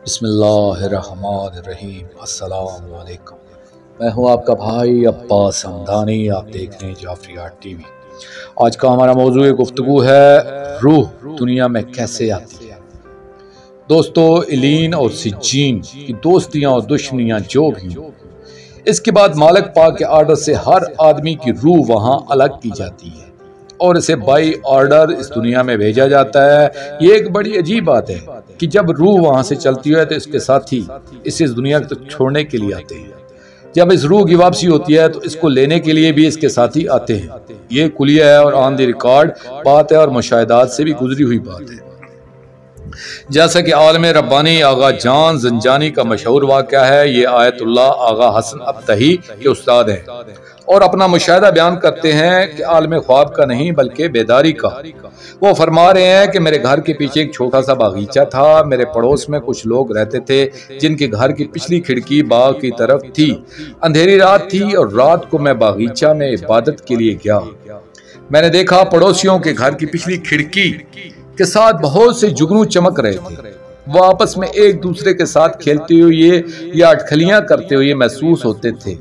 بسم اللہ الرحمن الرحیم۔ السلام علیکم، میں ہوں آپ کا بھائی عباس حمدانی، آپ دیکھ رہے ہیں جعفریات ٹی وی۔ آج کا ہمارا موضوع گفتگو ہے روح دنیا میں کیسے آتی ہے۔ دوستو، الین اور سجین کی دوستیاں اور دشمنیاں جو بھی ہوں، اس کے بعد مالک پاک کے آرڈر سے ہر آدمی کی روح وہاں الگ کی جاتی ہے اور اسے بائی آرڈر اس دنیا میں بھیجا جاتا ہے۔ یہ ایک بڑی عجیب بات ہے کہ جب روح وہاں سے چلتی ہے تو اس کے ساتھی اسے اس دنیا کو چھوڑنے کے لیے آتے ہیں۔ جب اس روح کی واپسی ہوتی ہے تو اس کو لینے کے لیے بھی اس کے ساتھی آتے ہیں۔ یہ کلیہ ہے اور آن دی ریکارڈ بات ہے اور مشاہدات سے بھی گزری ہوئی بات ہے۔ جیسا کہ عالم ربانی آغا جان زنجانی کا مشہور واقعہ ہے، یہ آیت اللہ آغا حسن ابتہی کے استاد ہیں اور اپنا مشاہدہ بیان کرتے ہیں کہ عالم خواب کا نہیں بلکہ بیداری کا۔ وہ فرما رہے ہیں کہ میرے گھر کے پیچھے ایک چھوٹا سا باغیچہ تھا۔ میرے پڑوس میں کچھ لوگ رہتے تھے جن کے گھر کی پچھلی کھڑکی باغ کی طرف تھی۔ اندھیری رات تھی اور رات کو میں باغیچہ میں عبادت کے لیے گیا۔ میں نے دیکھا پڑوسیوں کے گھر کی پچھلی کھڑکی کے ساتھ بہت سے جگنو چمک رہے تھے۔ وہ آپس میں ایک دوسرے کے ساتھ کھیلتے ہوئے یا اٹکھلیاں کرتے ہوئے محسوس ہوتے تھے۔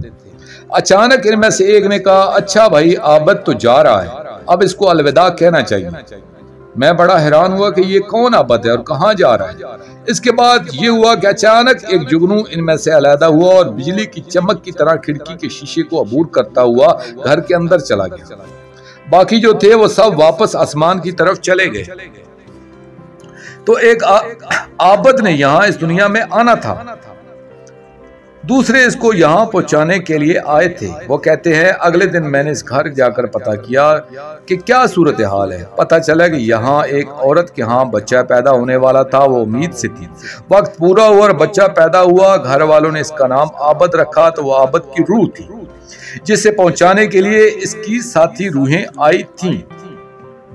اچانک ان میں سے ایک نے کہا، اچھا بھائی، عابد تو جا رہا ہے، اب اس کو الوداع کہنا چاہیے۔ میں بڑا حیران ہوا کہ یہ کون عابد ہے اور کہاں جا رہا ہے۔ اس کے بعد یہ ہوا کہ اچانک ایک جگنو ان میں سے علیحدہ ہوا اور بجلی کی چمک کی طرح کھڑکی کے شیشے کو عبور کرتا ہوا گھر کے اندر چلا گیا۔ باقی جو تھے وہ سب واپس آسمان کی طرف چلے گئے۔ تو ایک عابد نے یہاں اس دنیا میں آنا تھا، دوسرے اس کو یہاں پہنچانے کے لیے آئے تھے۔ وہ کہتے ہیں، اگلے دن میں نے اس گھر جا کر پتہ کیا کہ کیا صورتحال ہے۔ پتہ چلا کہ یہاں ایک عورت کے ہاں بچہ پیدا ہونے والا تھا، وہ امید سے تھی۔ وقت پورا ہوا اور بچہ پیدا ہوا۔ گھر والوں نے اس کا نام عابد رکھا، تو وہ عابد کی روح تھی جسے پہنچانے کے لیے اس کی ساتھی روحیں آئی تھیں۔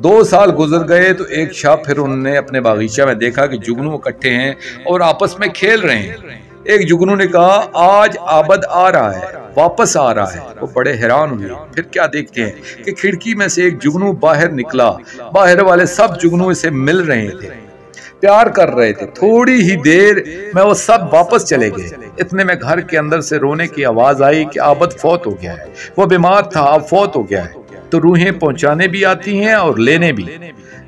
2 سال گزر گئے تو ایک شب پھر انہوں نے اپنے باغیچہ میں دیکھا کہ جگنو اکٹھے ہیں اور آپس میں کھیل رہے ہیں۔ ایک جگنو نے کہا، آج عابد آ رہا ہے، واپس آ رہا ہے۔ وہ بڑے حیران ہوئے۔ پھر کیا دیکھتے ہیں کہ کھڑکی میں سے ایک جگنو باہر نکلا۔ باہر والے سب جگنو اسے مل رہے تھے، پیار کر رہے تھے۔ تھوڑی ہی دیر میں وہ سب واپس چلے گئے۔ اتنے میں گھر کے اندر سے رونے کی آواز آئی کہ عابد فوت ہو گیا ہے۔ وہ بیمار تھا، اب فوت ہو گیا ہے۔ تو روحیں پہنچانے بھی آتی ہیں اور لینے بھی۔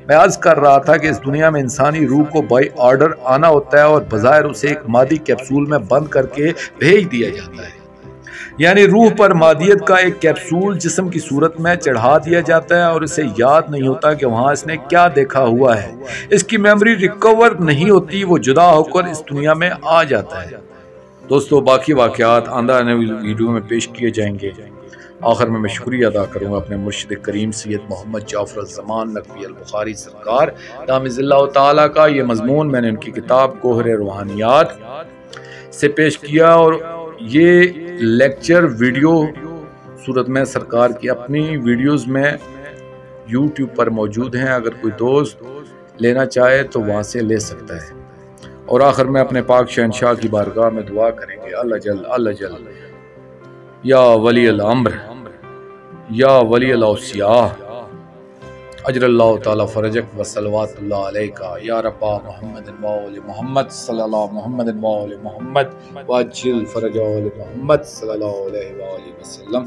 میں عرض کر رہا تھا کہ اس دنیا میں انسانی روح کو بائی آرڈر آنا ہوتا ہے اور بظاہر اسے ایک مادی کیپسول میں بند کر کے بھیج دیا جاتا ہے۔ یعنی روح پر مادیت کا ایک کیپسول جسم کی صورت میں چڑھا دیا جاتا ہے اور اسے یاد نہیں ہوتا کہ وہاں اس نے کیا دیکھا ہوا ہے۔ اس کی میموری ریکور نہیں ہوتی، وہ جدا ہو کر اس دنیا میں آ جاتا ہے۔ دوستو، باقی واقعات آئندہ ویڈیو میں پیش کیے جائیں گے۔ آخر میں شکریہ ادا کروں گا اپنے مرشد کریم سید محمد جعفر الزمان نقوی البخاری سرکار دامِ اللہ تعالیٰ کا۔ یہ مضمون میں نے ان کی کتاب گوہر روحانیات سے پیش کیا اور یہ لیکچر ویڈیو صورت میں سرکار کی اپنی ویڈیوز میں یوٹیوب پر موجود ہیں۔ اگر کوئی دوست لینا چاہے تو وہاں سے لے سکتا ہے۔ اور آخر میں اپنے پاک شہنشاہ کی بارگاہ میں دعا کریں گے، اللہ جل یا ولی الامر یا ولی الاوصیاء اجر اللہ تعالی فرجک و صلوات اللہ علیکہ یا رب محمد و آل محمد صلی اللہ محمد و آل محمد واجل فرج آل محمد صلی اللہ علیہ وآلہ وسلم۔